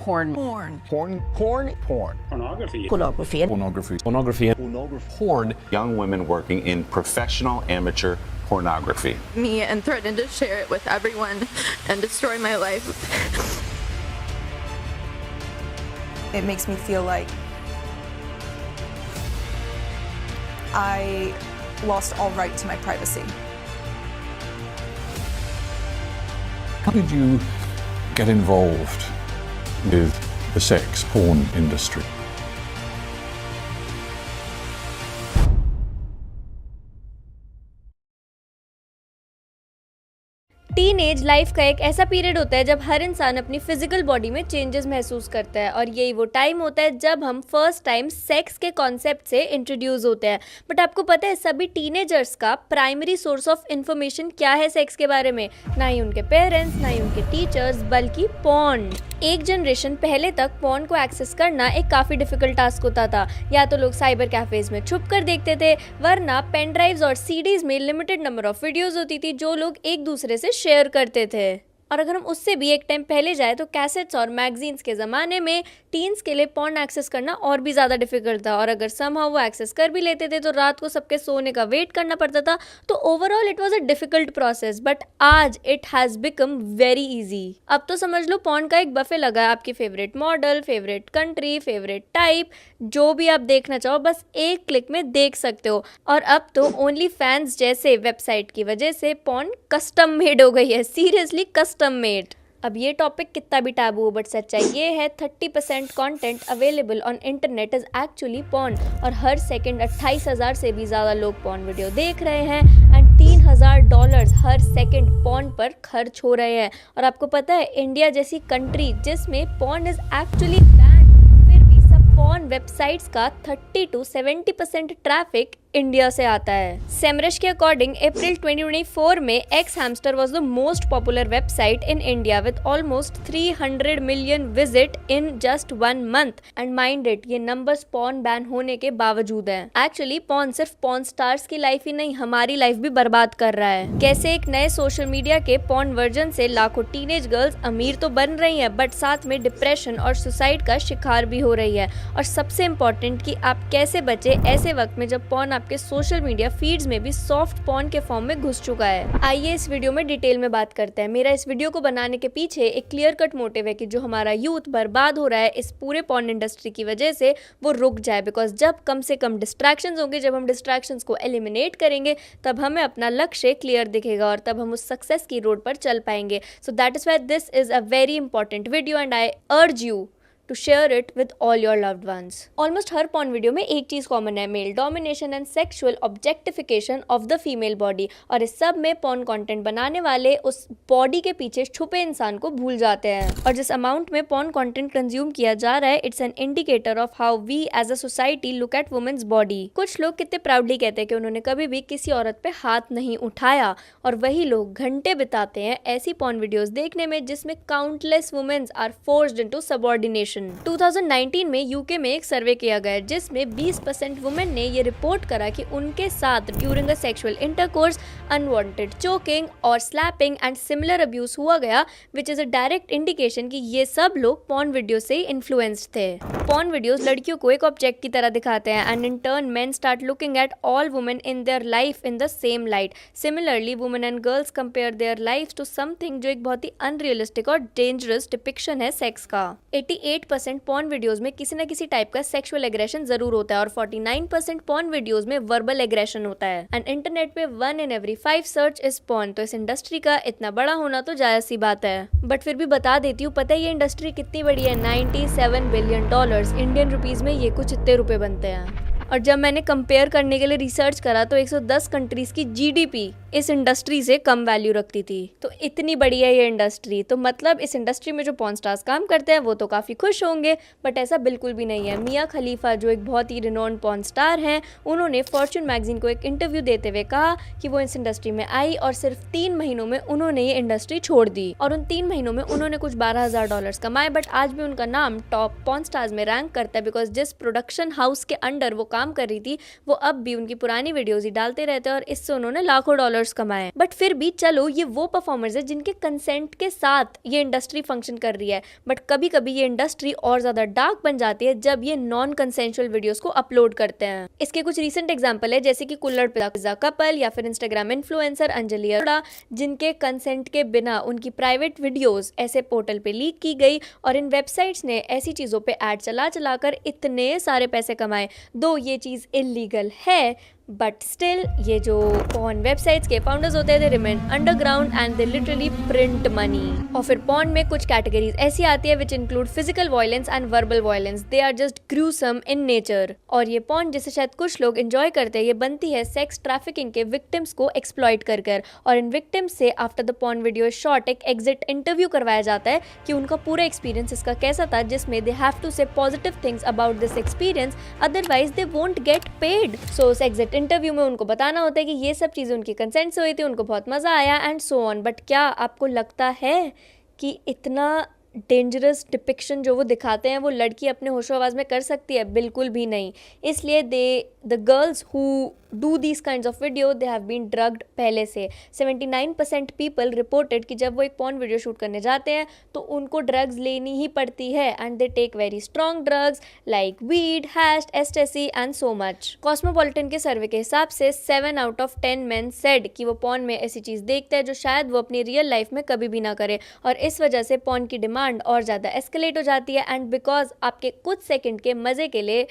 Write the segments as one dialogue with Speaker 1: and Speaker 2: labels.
Speaker 1: Porn.
Speaker 2: Pornography. Porn.
Speaker 3: Young women working in professional amateur pornography.
Speaker 4: Me and threatened to share it with everyone and destroy my life.
Speaker 5: It makes me feel like I lost all right to my privacy.
Speaker 2: How did you get involved with the sex porn industry?
Speaker 6: Teenage life का एक ऐसा period होता है जब हर इंसान अपनी physical body में changes महसूस करता है और यही वो टाइम होता है जब हम फर्स्ट टाइम सेक्स के कॉन्सेप्ट से इंट्रोड्यूस होते हैं। बट आपको पता है सभी टीनेजर्स का प्राइमरी सोर्स ऑफ इंफॉर्मेशन क्या है सेक्स के बारे में? ना ही उनके पेरेंट्स, ना ही उनके टीचर्स, बल्कि पॉर्न। एक जनरेशन पहले तक पॉर्न को एक्सेस करना एक काफ़ी डिफिकल्ट टास्क होता था। या तो लोग साइबर कैफेज में छुप कर देखते थे, वरना पेन ड्राइव्स और सीडीज में लिमिटेड नंबर ऑफ वीडियोस होती थी जो लोग एक दूसरे से शेयर करते थे। और अगर हम उससे भी एक टाइम पहले जाए तो कैसेट्स और मैगजीन्स के ज़माने में टीन्स के लिए पॉर्न एक्सेस करना और भी ज़्यादा डिफिकल्ट था। और अगर समहाउ वो एक्सेस कर भी लेते थे तो रात को सबके सोने का वेट करना पड़ता था। तो overall it was a difficult process, but आज it has become very easy. अब तो समझ लो पॉर्न का एक बफे लगा है। आपकी favourite model, favourite country, favourite type, जो भी आप देखना चाहो बस एक क्लिक में देख सकते हो। और अब तो ओनली फैंस जैसे वेबसाइट की वजह से पॉर्न कस्टम मेड हो गई है, सीरियसली कस्टम मेड। अब ये टॉपिक कितना भी टैबू हो, बट सच्चाई ये है 30% content available on internet is actually porn. और हर सेकंड 28,000 से भी ज़्यादा लोग पॉर्न वीडियो देख रहे हैं एंड $3,000 हर सेकंड पॉर्न पर खर्च हो रहे हैं। और आपको पता है इंडिया जैसी कंट्री जिसमें पॉर्न इज एक्चुअली बैन, फिर भी सब पॉर्न वेबसाइट्स का 30 to 70% ट्रैफिक इंडिया से आता है। सेमरश के अकॉर्डिंग अप्रैल 2024 में x hamster was the most popular website in India with almost 300 million visit in just 1 month. And mind it, ये नंबर्स पॉर्न बैन होने के बावजूद हैं। एक्चुअली पॉर्न सिर्फ पॉर्न स्टार्स की लाइफ ही नहीं, हमारी लाइफ भी बर्बाद कर रहा है। कैसे एक नए सोशल मीडिया के पॉर्न वर्जन से लाखों टीनेज गर्ल्स अमीर तो बन रही हैं बट साथ में डिप्रेशन और सुसाइड का शिकार भी हो रही है। और सबसे इम्पोर्टेंट कि आप कैसे बचे ऐसे वक्त में जब पॉर्न आपके सोशल मीडिया फीड्स में भी सॉफ्ट पॉर्न के फॉर्म में घुस चुका है। आइए इस वीडियो में डिटेल में बात करते हैं। मेरा इस वीडियो को बनाने के पीछे एक क्लियर कट मोटिव है कि जो हमारा यूथ बर्बाद हो रहा है इस पूरे पॉर्न इंडस्ट्री की वजह से, वो रुक जाए। बिकॉज जब कम से कम डिस्ट्रैक्शंस होंगे, जब हम डिस्ट्रैक्शंस को एलिमिनेट करेंगे, तब हमें अपना लक्ष्य क्लियर दिखेगा और तब हम उस सक्सेस की रोड पर चल पाएंगे। So that is why this is a very important video and I urge you to share it with all your loved ones. Almost her porn video में एक चीज़ कॉमन है, male domination and sexual objectification of the female body. और इस सब में porn content बनाने वाले उस बॉडी के पीछे छुपे इंसान को भूल जाते हैं। और जिस अमाउंट में porn कंटेंट कंज्यूम किया जा रहा है, it's an indicator of how we as a society look at women's body. कुछ लोग कितने प्राउडली कहते हैं कि उन्होंने कभी भी किसी औरत पे हाथ नहीं उठाया, और वही लोग घंटे बिताते हैं ऐसी porn वीडियोस देखने में जिसमें countless womens are forced into subordination. 2019 में यूके में एक सर्वे किया गया जिसमें 20% वुमेन ने ये रिपोर्ट करा कि उनके साथ during a sexual intercourse unwanted choking और स्लैपिंग एंड सिमिलर अब्यूज हुआ गया, which is a direct indication कि ये सब लोग पॉर्न वीडियो से इन्फ्लुएंस्ड थे। पॉर्न वीडियोस लड़कियों को एक ऑब्जेक्ट की तरह दिखाते हैं and in turn men start looking at all women in their life in the same light. Similarly women and girls compare their life to something जो एक बहुत ही अनरियलिस्टिक और डेंजरस डिपिक्शन है सेक्स का। 88% पॉर्न वीडियोस में किसी न किसी टाइप का सेक्सुअल एग्रेशन जरूर होता है और 49% पॉर्न वीडियोस में वर्बल एग्रेशन होता है। एंड इंटरनेट पे 1 in every 5 search is porn. तो इस इंडस्ट्री का इतना बड़ा होना तो जायज सी बात है। बट फिर भी बता देती हूँ, पता है ये इंडस्ट्री कितनी बड़ी है? $97 बिलियन। इंडियन रुपीज में ये कुछ इतने रुपए बनते हैं। और जब मैंने कंपेयर करने के लिए रिसर्च करा तो 110 कंट्रीज की जीडीपी इस इंडस्ट्री से कम वैल्यू रखती थी। तो इतनी बड़ी है ये इंडस्ट्री, तो मतलब इस इंडस्ट्री में जो पॉर्न स्टार्स काम करते हैं वो तो काफ़ी खुश होंगे, बट ऐसा बिल्कुल भी नहीं है। मिया खलीफा जो एक बहुत ही रिनोन्ड पॉर्न स्टार हैं, उन्होंने फॉर्च्यून मैगजीन को एक इंटरव्यू देते हुए कहा कि वो इस इंडस्ट्री में आई और सिर्फ 3 महीनों में उन्होंने ये इंडस्ट्री छोड़ दी। और उन 3 महीनों में उन्होंने कुछ $12,000 कमाए, बट आज भी उनका नाम टॉप पॉर्न स्टार्स में रैंक करता है। बिकॉज जिस प्रोडक्शन हाउस के अंडर वो काम कर रही थी वो अब भी उनकी पुरानी वीडियोज ही डालते रहते हैं और इससे उन्होंने लाखों $100 कमाएं। बट फिर भी चलो ये वो परफॉर्मर्स है जिनके कंसेंट के साथ ये इंडस्ट्री फंक्शन कर रही है, बट कभी कभी ये इंडस्ट्री और ज्यादा डार्क बन जाती है जब ये नॉन कंसेंशुअल वीडियोस को अपलोड करते हैं। इसके कुछ रीसेंट एग्जांपल है जैसे कि कुल्लड़ पिज़्ज़ा कपल या फिर इंस्टाग्राम इन्फ्लुएंसर अंजलि अरोड़ा, जिनके कंसेंट के बिना उनकी प्राइवेट वीडियोस ऐसे पोर्टल पे लीक की गई और इन वेबसाइट्स ने ऐसी चीजों पे ऐड चला कर इतने सारे पैसे कमाए। दो ये चीज इलीगल है, बट स्टिल ये जो पॉर्न वेबसाइट्स के फाउंडर्स होते हैं they remain underground and they literally print money. और फिर पॉर्न में कुछ कैटेगरीज ऐसी आती है which include physical violence and verbal violence. They are just gruesome in nature. और ये पॉर्न जिसे शायद कुछ लोग एंजॉय करते हैं, ये बनती है सेक्स ट्रैफिकिंग के विक्टिम्स को एक्सप्लॉइट कर और इन विक्टिम्स से after the porn video shot एक एग्जिट इंटरव्यू करवाया जाता है कि उनका पूरा एक्सपीरियंस इसका कैसा था, जिसमें they have to say positive things about this experience, otherwise they won't get paid. So उस एग्जिट इंटरव्यू में उनको बताना होता है कि ये सब चीज़ें उनकी कंसेंट से हुई थी, उनको बहुत मज़ा आया एंड सो ऑन। बट क्या आपको लगता है कि इतना डेंजरस डिपिक्शन जो वो दिखाते हैं वो लड़की अपने होशो आवाज़ में कर सकती है? बिल्कुल भी नहीं। इसलिए the girls who do these kinds of video they have been drugged पहले से। 79% पीपल रिपोर्टेड कि जब वो एक पॉर्न वीडियो शूट करने जाते हैं तो उनको ड्रग्स लेनी ही पड़ती है and they take very strong drugs like weed, hash, ecstasy and so much. Cosmopolitan के सर्वे के हिसाब से 7 out of 10 men said कि वो पॉर्न में ऐसी चीज़ देखते हैं जो शायद वो अपनी रियल लाइफ में कभी भी ना करे, और इस वजह से पॉर्न की डिमांड और ज़्यादा एस्केलेट हो जाती है एंड बिकॉज आपके कुछ सेकेंड के मज़े के लिए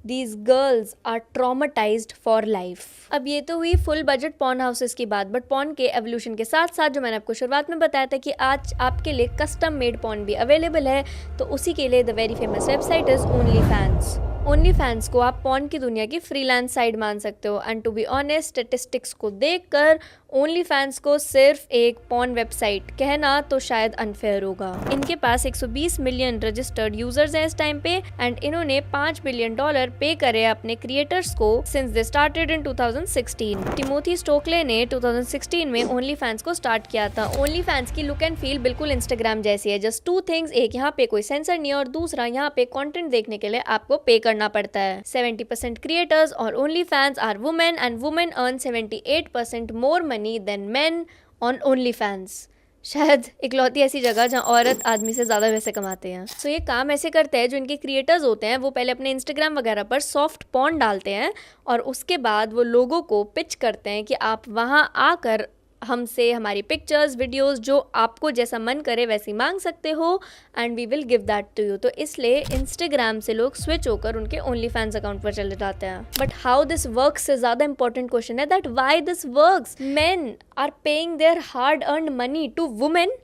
Speaker 6: These girls are traumatized for life। अब ये तो हुई फुल बजट पॉर्न हाउसेस की बात, बट पॉर्न के एवोल्यूशन के साथ साथ जो मैंने आपको शुरुआत में बताया था कि आज आपके लिए कस्टम मेड पॉर्न भी अवेलेबल है, तो उसी के लिए the very famous website is OnlyFans। OnlyFans को आप पॉर्न की दुनिया की फ्रीलांस साइट मान सकते हो and to be honest statistics को देखकर OnlyFans को सिर्फ एक पॉर्न वेबसाइट कहना तो शायद अनफेयर होगा। इनके पास 120 मिलियन रजिस्टर्ड यूजर्स हैं इस टाइम पे एंड इन्होंने $5 बिलियन पे करे अपने क्रिएटर्स को since they started in 2016। Timothy Stokely ने 2016 में OnlyFans को स्टार्ट किया था। OnlyFans की लुक एंड फील बिल्कुल इंस्टाग्राम जैसी है, जस्ट 2 थिंग्स, एक यहाँ पे कोई सेंसर नहीं है और दूसरा यहाँ पे कंटेंट देखने के लिए आपको पे करना पड़ता है। 70% क्रिएटर्स और OnlyFans are women and women earn 78% more money than men on OnlyFans। शायद इकलौती ऐसी जगह जहाँ औरत आदमी से ज़्यादा पैसे कमाते हैं। सो ये काम ऐसे करते हैं, जो इनके क्रिएटर्स होते हैं वो पहले अपने इंस्टाग्राम वगैरह पर सॉफ्ट पॉर्न डालते हैं और उसके बाद वो लोगों को पिच करते हैं कि आप वहाँ आकर हमसे हमारी पिक्चर्स, वीडियोस जो आपको जैसा मन करे वैसी मांग सकते हो and we will give that to you. तो इसलिए इंस्टाग्राम से लोग स्विच होकर उनके OnlyFans अकाउंट पर चले जाते हैं। बट हाउ दिस वर्क्स से ज़्यादा इंपॉर्टेंट क्वेश्चन है that why this works. Men are paying their hard earned money to women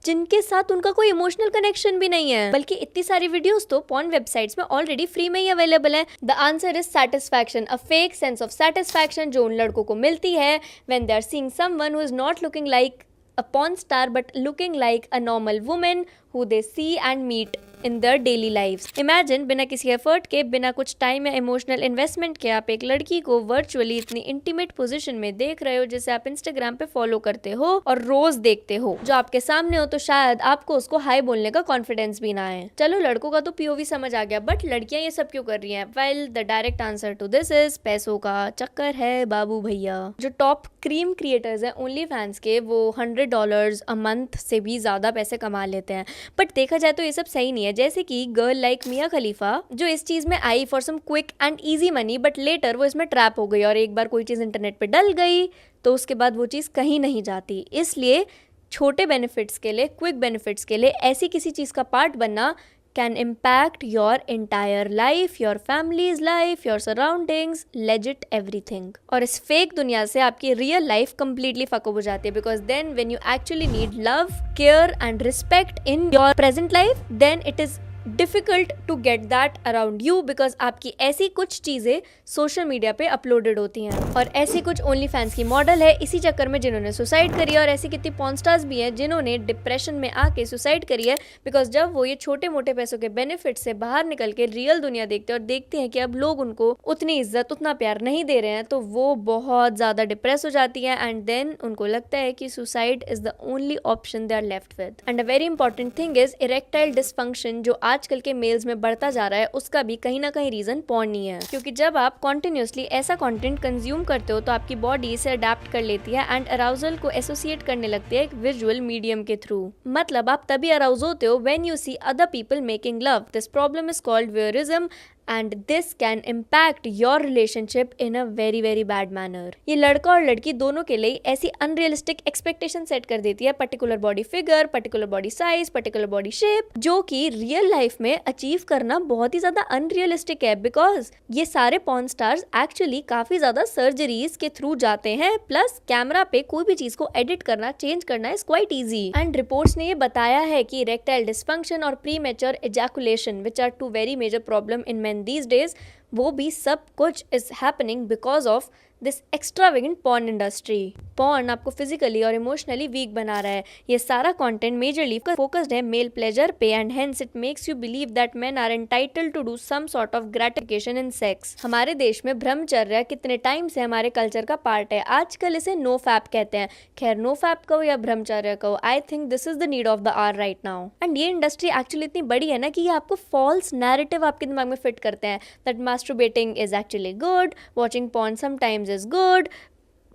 Speaker 6: जिनके साथ उनका कोई इमोशनल कनेक्शन भी नहीं है, बल्कि इतनी सारी वीडियोस तो पॉर्न वेबसाइट्स में ऑलरेडी फ्री में ही अवेलेबल है। The answer is satisfaction, a fake sense of satisfaction जो उन लड़कों को मिलती है when they are seeing someone who is not looking like a porn star but looking like a normal woman who they see and meet in their daily lives। Imagine बिना किसी effort के, बिना कुछ टाइम या emotional investment के आप एक लड़की को वर्चुअली इतनी इंटीमेट पोजीशन में देख रहे हो जिसे आप इंस्टाग्राम पे फॉलो करते हो और रोज देखते हो, जो आपके सामने हो, तो शायद आपको उसको हाई बोलने का कॉन्फिडेंस भी ना आए। चलो लड़कों का तो POV समझ आ गया, बट लड़कियां ये सब क्यों कर रही हैं? Well the direct answer to this is पैसों का चक्कर है बाबू भैया। जो टॉप क्रीम क्रिएटर्स हैं OnlyFans के, वो $100 अ मंथ से भी ज्यादा पैसे कमा लेते हैं। बट देखा जाए तो ये सब सही नहीं है। जैसे कि गर्ल लाइक मिया खलीफा जो इस चीज में आई for some quick and easy money, but later वो इसमें ट्रैप हो गई और एक बार कोई चीज इंटरनेट पे डल गई तो उसके बाद वो चीज कहीं नहीं जाती। इसलिए छोटे बेनिफिट्स के लिए, क्विक बेनिफिट्स के लिए ऐसी किसी चीज का पार्ट बनना can impact your entire life, your family's life, your surroundings, legit everything। और इस फेक दुनिया से आपकी real life completely fuck up हो जाती है, because then when you actually need love, care and respect in your present life, then it is difficult to get that around you, because आपकी ऐसी कुछ चीज़ें सोशल मीडिया पे uploaded होती हैं। और ऐसी कुछ OnlyFans की मॉडल है इसी चक्कर में जिन्होंने सुसाइड करी है, और ऐसी कितनी पॉर्न स्टार्स भी हैं जिन्होंने डिप्रेशन में आके सुसाइड करी है, बिकॉज जब वो ये छोटे मोटे पैसों के बेनिफिट से बाहर निकल के रियल दुनिया देखते हैं और देखते हैं कि अब लोग उनको उतनी इज्जत, उतना प्यार नहीं दे रहे हैं, तो वो बहुत ज़्यादा डिप्रेस हो जाती है एंड देन उनको लगता है कि suicide is the only option they are left with. And a very important thing is erectile dysfunction, जो आजकल के मेल्स में बढ़ता जा रहा है उसका भी कहीं ना कहीं रीजन पॉर्न ही है, क्योंकि जब आप कॉन्टिन्यूसली ऐसा कंटेंट कंज्यूम करते हो तो आपकी बॉडी इसे अडेप्ट कर लेती है एंड अराउजल को एसोसिएट करने लगती है एक विजुअल मीडियम के थ्रू। मतलब आप तभी अराउज होते हो when you see other people making love. This problem is called voyeurism and this can impact your relationship in a very very bad manner। ये लड़का और लड़की दोनों के लिए ऐसी अनरियलिस्टिक एक्सपेक्टेशन सेट कर देती है, particular body figure, particular body size, particular body shape, जो कि रियल लाइफ में अचीव करना बहुत ही ज्यादा अनरियलिस्टिक है, बिकॉज ये सारे पॉर्न स्टार्स एक्चुअली काफी ज्यादा सर्जरीज के थ्रू जाते हैं, प्लस कैमरा पे कोई भी चीज को एडिट करना, चेंज करना is quite easy. And reports ने ये बताया है कि इरेक्टाइल डिस्फंक्शन और premature ejaculation which are two very major problem in men these days, वो भी सब कुछ is happening because of this extravagant porn industry. Porn आपको फिजिकली और इमोशनली वीक बना रहा है। ये सारा कंटेंट मेजरली फोकस्ड है मेल प्लेजर पे and hence it makes you believe that men are entitled to do some sort of gratification in sex. हमारे देश में ब्रह्मचर्य कितने टाइम से हमारे कल्चर का पार्ट है। आजकल इसे नो फैप कहते हैं। खैर नो फैप कहो या ब्रह्मचर्य कहो, I think this is the need of the hour right now. And ये इंडस्ट्री एक्चुअली इतनी बड़ी है ना कि ये आपको फॉल्स नैरेटिव आपके दिमाग में फिट करते हैं that masturbating is actually good, watching porn sometimes is good,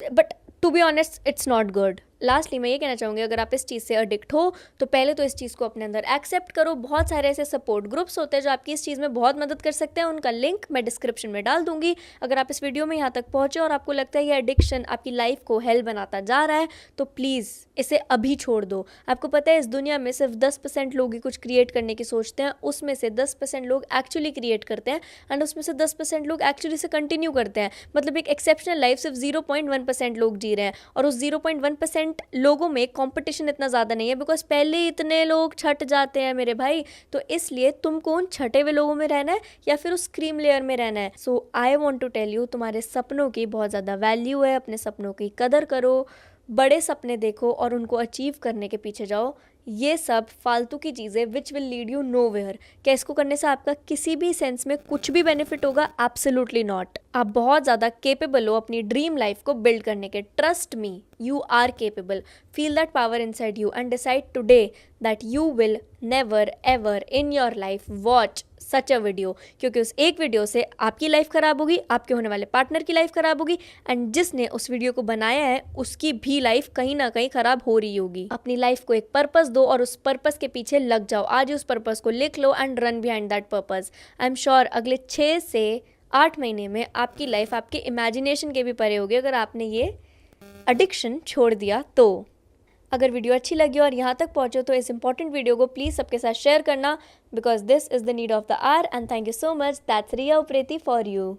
Speaker 6: but to be honest it's not good। Lastly मैं ये कहना चाहूँगी, अगर आप इस चीज़ से एडिक्ट हो तो पहले तो इस चीज़ को अपने अंदर एक्सेप्ट करो। बहुत सारे ऐसे सपोर्ट ग्रुप्स होते हैं जो आपकी इस चीज़ में बहुत मदद कर सकते हैं, उनका लिंक मैं डिस्क्रिप्शन में डाल दूंगी। अगर आप इस वीडियो में यहाँ तक पहुँचे और आपको लगता है ये एडिक्शन आपकी लाइफ को हेल बनाता जा रहा है तो प्लीज़ इसे अभी छोड़ दो। आपको पता है इस दुनिया में सिर्फ 10% लोग ही कुछ क्रिएट करने की सोचते हैं, उसमें से 10% लोग एक्चुअली क्रिएट करते हैं एंड उसमें से 10% लोग एक्चुअली से कंटिन्यू करते हैं। मतलब एक एक्सेप्शनल लाइफ सिर्फ 0.1% लोग जी रहे हैं और उस 0.1% लोगों में कंपटीशन इतना ज़्यादा नहीं है, बिकॉज पहले इतने लोग छट जाते हैं मेरे भाई। तो इसलिए तुमको उन छटे हुए लोगों में रहना है या फिर उस क्रीम लेयर में रहना है। So I want to tell you, तुम्हारे सपनों की बहुत ज़्यादा वैल्यू है, अपने सपनों की कदर करो, बड़े सपने देखो और उनको अचीव करने के पीछे जाओ। ये सब फालतू की चीज़ें which will lead you nowhere. क्या इसको करने से आपका किसी भी सेंस में कुछ भी बेनिफिट होगा? Absolutely not. आप बहुत ज़्यादा केपेबल हो अपनी ड्रीम लाइफ को बिल्ड करने के। Trust me, you are capable. Feel that power inside you and decide today that you will never ever in your life watch such a video, क्योंकि उस एक वीडियो से आपकी लाइफ ख़राब होगी, आपके होने वाले पार्टनर की लाइफ ख़राब होगी एंड जिसने उस वीडियो को बनाया है उसकी भी लाइफ कहीं ना कहीं ख़राब हो रही होगी। अपनी लाइफ को एक पर्पस दो और उस पर्पस के पीछे लग जाओ। आज ही उस पर्पस को लिख लो and run behind that purpose. I am sure अगले 6 से 8 महीने में आपकी लाइफ आपके इमेजिनेशन के भी परे होगी अगर आपने ये एडिक्शन छोड़ दिया तो। अगर वीडियो अच्छी लगी और यहाँ तक पहुँचो तो इस इंपॉर्टेंट वीडियो को प्लीज़ सबके साथ शेयर करना, because this is the need of the hour and thank you so much. That's Riya Upreti for you.